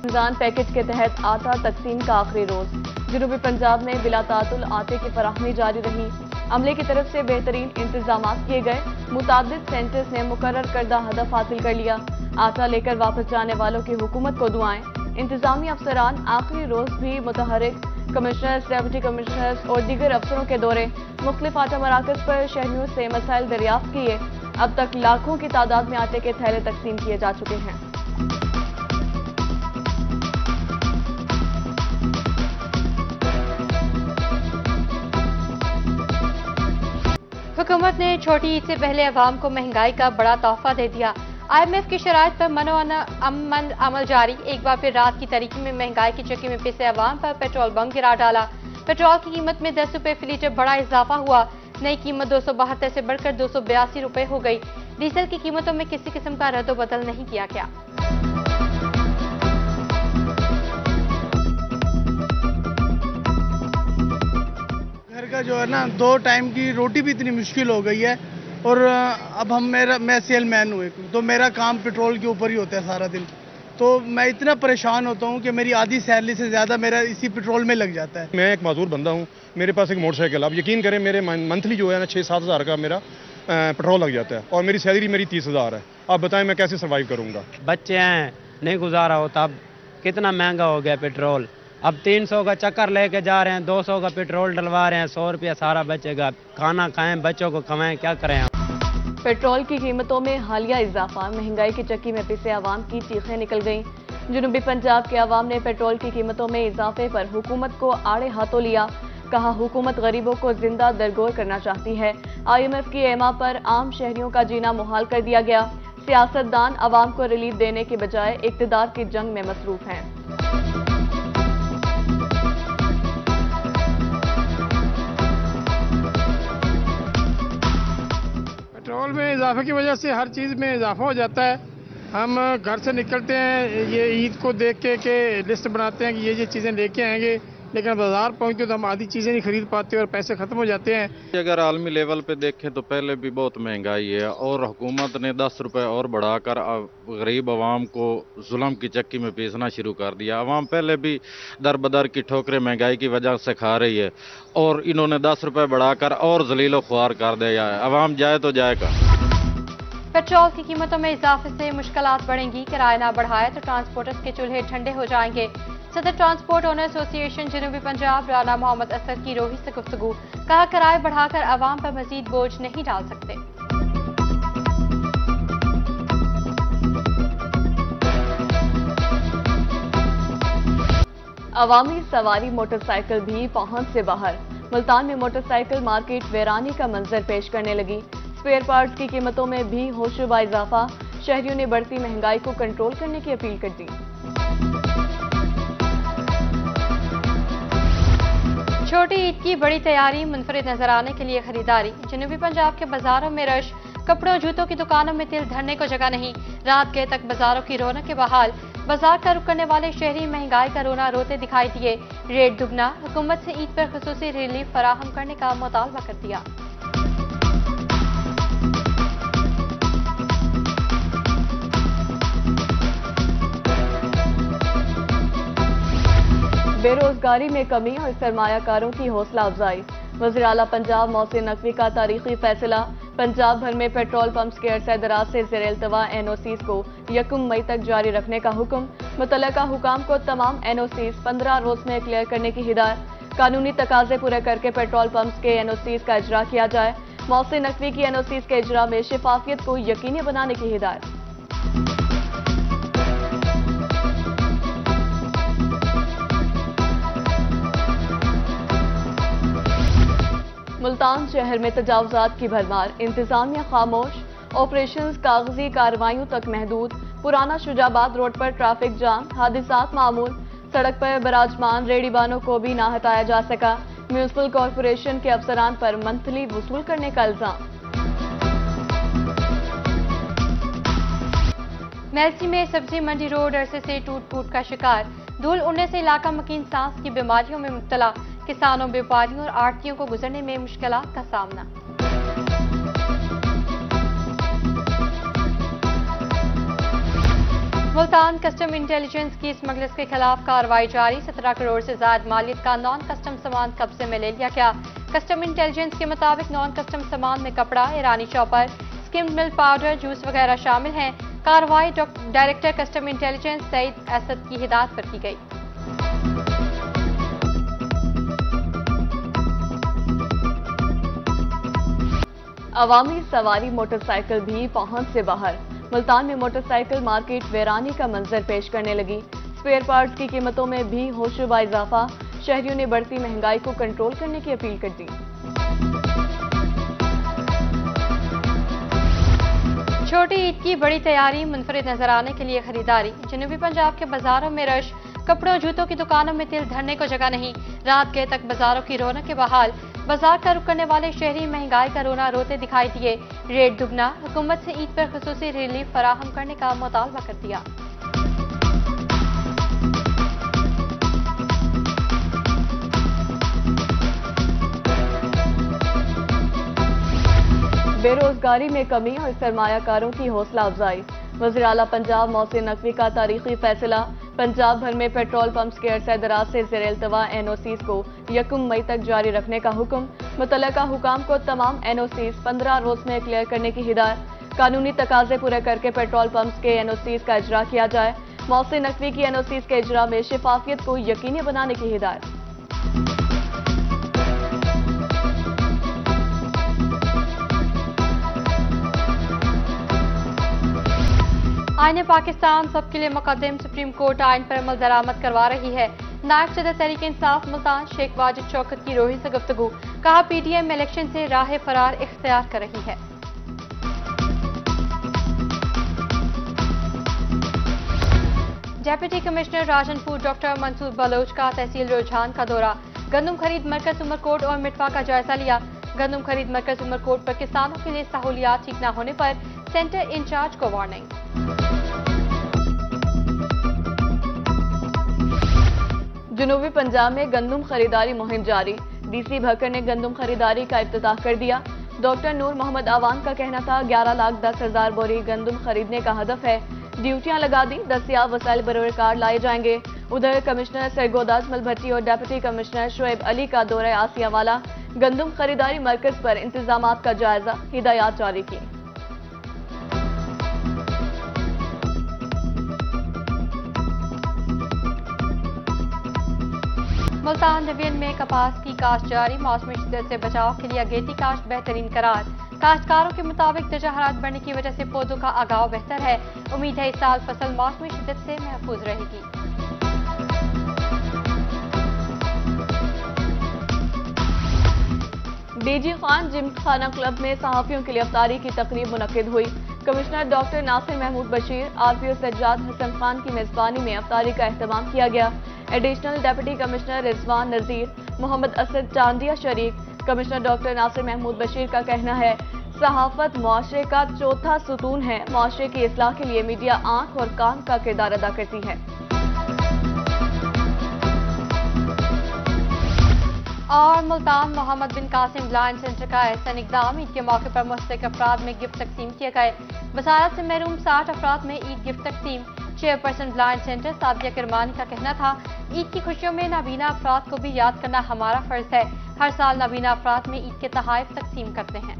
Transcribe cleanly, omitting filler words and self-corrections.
Ramzan package के तहत आटा तकसीम का आखिरी रोज। जनूबी पंजाब में बिला तातुल आटे की फराहमी जारी रही। अमले की तरफ से बेहतरीन इंतजाम किए गए। मुताबिद सेंटर्स ने मुकर्रर करदा हदफ हासिल कर लिया। आटा लेकर वापस जाने वालों की हुकूमत को दुआएं। इंतजामी अफसरान आखिरी रोज भी मुतहरिक कमिश्नर्स, डेप्यूटी कमिश्नर्स और दीगर अफसरों के दौरे मुख्तलिफ आटा मराकज पर शहरियों से मसाइल दरियाफ्त किए। अब तक लाखों की तादाद में आटे के थैले तकसीम किए जा चुके हैं। हुकूमत ने छोटी ईद से पहले अवाम को महंगाई का बड़ा तोहफा दे दिया। IMF की शराइत पर मनो अमल जारी। एक बार फिर रात की तारीकी में महंगाई की चक्की में पिसे अवाम पर पेट्रोल बम गिरा डाला। पेट्रोल की कीमत में 10 रुपए फी लीटर बड़ा इजाफा हुआ। नई कीमत 272 से बढ़कर 282 रुपए हो गई। डीजल की कीमतों में किसी किस्म का रद्द-बदल नहीं किया गया। घर का जो है ना 2 टाइम की रोटी भी इतनी मुश्किल हो गई है। और अब मैं सेलमैन हूँ तो मेरा काम पेट्रोल के ऊपर ही होता है सारा दिन। तो मैं इतना परेशान होता हूँ कि मेरी आधी सैलरी से ज़्यादा मेरा इसी पेट्रोल में लग जाता है। मैं एक माजूर बंदा हूँ, मेरे पास एक मोटरसाइकिल। आप यकीन करें मेरे मंथली जो है ना 6-7 हज़ार का मेरा पेट्रोल लग जाता है और मेरी सैलरी मेरी 30 हज़ार है। आप बताएं मैं कैसे सर्वाइव करूँगा। बच्चे हैं, नहीं गुजारा होता। अब कितना महंगा हो गया पेट्रोल। अब 300 का चक्कर लेके जा रहे हैं, 200 का पेट्रोल डलवा रहे हैं, 100 रुपया सारा बचेगा। खाना खाएं, बच्चों को खवाएं, क्या करें। पेट्रोल की कीमतों में हालिया इजाफा। महंगाई की चक्की में पिसे अवाम की चीखें निकल गईं। जनूबी पंजाब के अवाम ने पेट्रोल की कीमतों में इजाफे पर हुकूमत को आड़े हाथों लिया। कहा हुकूमत गरीबों को जिंदा दरगोर करना चाहती है। IMF की एमा पर आम शहरियों का जीना मुहाल कर दिया गया। सियासतदान अवाम को रिलीफ देने के बजाय इक्तदार की जंग में मसरूफ हैं। पेट्रोल में इजाफे की वजह से हर चीज़ में इजाफा हो जाता है। हम घर से निकलते हैं ये ईद को देख के लिस्ट बनाते हैं कि ये चीज़ें लेके आएंगे, लेकिन बाजार पहुंचते तो हम आधी चीज़ें नहीं खरीद पाते और पैसे ख़त्म हो जाते हैं। अगर आलमी लेवल पे देखें तो पहले भी बहुत महंगाई है और हुकूमत ने 10 रुपए और बढ़ाकर गरीब आवाम को जुल्म की चक्की में पीसना शुरू कर दिया। आवाम पहले भी दर बदर की ठोकरें महंगाई की वजह से खा रही है और इन्होंने 10 रुपए बढ़ाकर और जलीलो ख्वार कर दिया है। आवाम जाए तो जाएगा। पेट्रोल की कीमतों में इजाफे से मुश्किलात बढ़ेंगी। किराया ना बढ़ाए तो ट्रांसपोर्टर्स के चूल्हे ठंडे हो जाएंगे। सदर ट्रांसपोर्ट ओनर एसोसिएशन जनूबी पंजाब राना मोहम्मद असद की रोही से गुफ्तगू। कहा किराए बढ़ाकर अवाम पर मजीद बोझ नहीं डाल सकते। अवामी सवारी मोटरसाइकिल भी पहुंच से बाहर। मुल्तान में मोटरसाइकिल मार्केट वीरानी का मंजर पेश करने लगी। स्पेयर पार्ट्स की कीमतों में भी होशरुबा इजाफा। शहरियों ने बढ़ती महंगाई को कंट्रोल करने की अपील कर दी। छोटी ईद की बड़ी तैयारी, मुनफरिद नजर आने के लिए खरीदारी। जनूबी पंजाब के बाजारों में रश। कपड़ों जूतों की दुकानों में तिल धरने को जगह नहीं। रात गए तक बाजारों की रौनक के बहाल। बाजार का रुख करने वाले शहरी महंगाई का रोना रोते दिखाई दिए। रेट दुगना। हुकूमत से ईद पर खुसूसी रिलीफ फराहम करने का मुतालबा कर दिया। बेरोजगारी में कमी और सरमायाकारों की हौसला अफजाई। वज़ीर आला पंजाब मोहसिन नकवी का तारीखी फैसला। पंजाब भर में पेट्रोल पंप्स के अरसे दराज से ज़ेर-ए-इल्तवा NOCs को 1 मई तक जारी रखने का हुक्म। मुतल्लिका हुकाम को तमाम NOCs 15 रोज में क्लियर करने की हिदायत। कानूनी तकाजे पूरे करके पेट्रोल पंप्स के NOCs का इजरा किया जाए। मोहसिन नकवी की NOCs के इजरा में शिफाफियत को यकीनी बनाने की हिदायत। मुल्तान शहर में तजावुजात की भरमार। इंतजामिया खामोश। ऑपरेशंस कागजी कार्रवाइयों तक महदूद। पुराना शुजाबाद रोड पर ट्रैफिक जाम। हादिसात मामूल। सड़क पर बराजमान रेहड़ीबानों को भी ना हटाया जा सका। म्यूनिसिपल कॉरपोरेशन के अफसरान पर मंथली वसूल करने का इल्जाम। मेलसी में सब्जी मंडी रोड अरसे से टूट फूट का शिकार। धूल उड़ने से इलाका मकीन सांस की बीमारियों में मुब्तला। किसानों, व्यापारियों और आड़तियों को गुजरने में मुश्किलात का सामना। मुल्तान कस्टम इंटेलिजेंस की स्मगलर्स के खिलाफ कार्रवाई जारी। 17 करोड़ से ज्यादा मालियत का नॉन कस्टम सामान कब्जे में ले लिया गया। कस्टम इंटेलिजेंस के मुताबिक नॉन कस्टम सामान में कपड़ा, ईरानी chopper, skimmed milk powder, juice वगैरह शामिल हैं। कार्रवाई director custom intelligence Saeed Asad की हिदायत पर की गई। अवामी सवारी मोटरसाइकिल भी पहुंच से बाहर। मुल्तान में मोटरसाइकिल मार्केट वीरानी का मंजर पेश करने लगी। स्पेयर पार्ट्स की कीमतों में भी होशरुबा इजाफा। शहरियों ने बढ़ती महंगाई को कंट्रोल करने की अपील कर दी। छोटी ईद की बड़ी तैयारी, मुनफरिद नजर आने के लिए खरीदारी। जनूबी पंजाब के बाजारों में रश, कपड़ों जूतों की दुकानों में तिल धरने को जगह नहीं। रात गए तक बाजारों की रौनक के बहाल। बाजार का रुख करने वाले शहरी महंगाई का रोना रोते दिखाई दिए। रेट दुगना, हुकूमत से ईद पर खुसूसी रिलीफ फराहम करने का मुतालबा कर दिया। बेरोजगारी में कमी और सरमायाकारों की हौसला अफजाई। वज़ीर आला पंजाब मोहसिन नकवी का तारीखी फैसला। पंजाब भर में पेट्रोल पंप्स के अरसे दराज से ज़ेर-ए-इल्तवा एनओसीज को 1 मई तक जारी रखने का हुक्म। मुतल्लिका हुकाम को तमाम एनओसीज 15 रोज में क्लियर करने की हिदायत। कानूनी तकाजे पूरे करके पेट्रोल पंप्स के एनओसीज का इजरा किया जाए। मोहसिन नकवी की एनओसीज के इजरा में शिफाफियत को यकीनी बनाने की हिदायत। आईने पाकिस्तान सबके लिए मुकद्दम। सुप्रीम कोर्ट आइन पर अमल दरामद करवा रही है। नायब सदर तहरीक इंसाफ मुल्तान शेख वाजिद शौकत की रोही से गुफ्तगू। कहा पीटीएम इलेक्शन से राह फरार इख्तियार कर रही है। Deputy commissioner Rajanpur doctor Mansoor Baloch का तहसील रुझान का दौरा। गंदम खरीद मरकज उमरकोट और मिटवा का जायजा लिया। गंदम खरीद मरकज उमरकोट पर किसानों के लिए सहूलियात ठीक न होने पर सेंटर इंचार्ज को वार्निंग। जनूबी पंजाब में गंदम खरीदारी मुहिम जारी। डीसी भक्कर ने गंदम खरीदारी का इफ्तिताह कर दिया। डॉक्टर नूर मोहम्मद आवान का कहना था 11,10,000 बोरी गंदम खरीदने का हदफ है। ड्यूटियां लगा दी, दस्तियाब वसाइल बरोकार लाए जाएंगे। उधर कमिश्नर सरगोदा अजमल भट्टी और डिप्टी कमिश्नर शुएब अली का दौरा आसिया वाला। गंदम खरीदारी मरकज पर इंतजामात का जायजा, हिदायत जारी की। मुल्तान डिवीजन में कपास की काश्त जारी। मौसमी शिद्दत से बचाव के लिए अगेती काश्त बेहतरीन करार। काश्तकारों के मुताबिक दर्जा हरारत बढ़ने की वजह से पौधों का आगाव बेहतर है। उम्मीद है इस साल फसल मौसमी शिद्दत से महफूज रहेगी। डीजी खान जिमखाना क्लब में सहाफियों के लिए अफ्तारी की तकरीब मुनक्किद हुई। Commissioner doctor Nasir Mahmood Bashir, RPO Sajjad Hassan Khan की मेजबानी में अफ्तारी का एहतमाम किया गया। Additional deputy commissioner Rizwan Nazir, Mohammad Asad Chandia शरीक। कमिश्नर डॉक्टर नासिर महमूद बशीर का कहना है सहाफत मुआशरे का चौथा सुतून है। मुआशरे की इस्लाह के लिए मीडिया आंख और कान का किरदार अदा करती है। और मुल्तान मोहम्मद बिन कासिम ब्लाइंड सेंटर का एहसन इकदाम। ईद के मौके पर मुस्तक अफराद में गिफ्ट तकसीम किए गए। वसारत से महरूम 60 अफराद में ईद गिफ्ट तकसीम। Chairperson blind centre Sadia Kirmani का कहना था ईद की खुशियों में नाबीना अफराद को भी याद करना हमारा फर्ज है। हर साल नाबीना अफराद में ईद के तोहफे तकसीम करते हैं।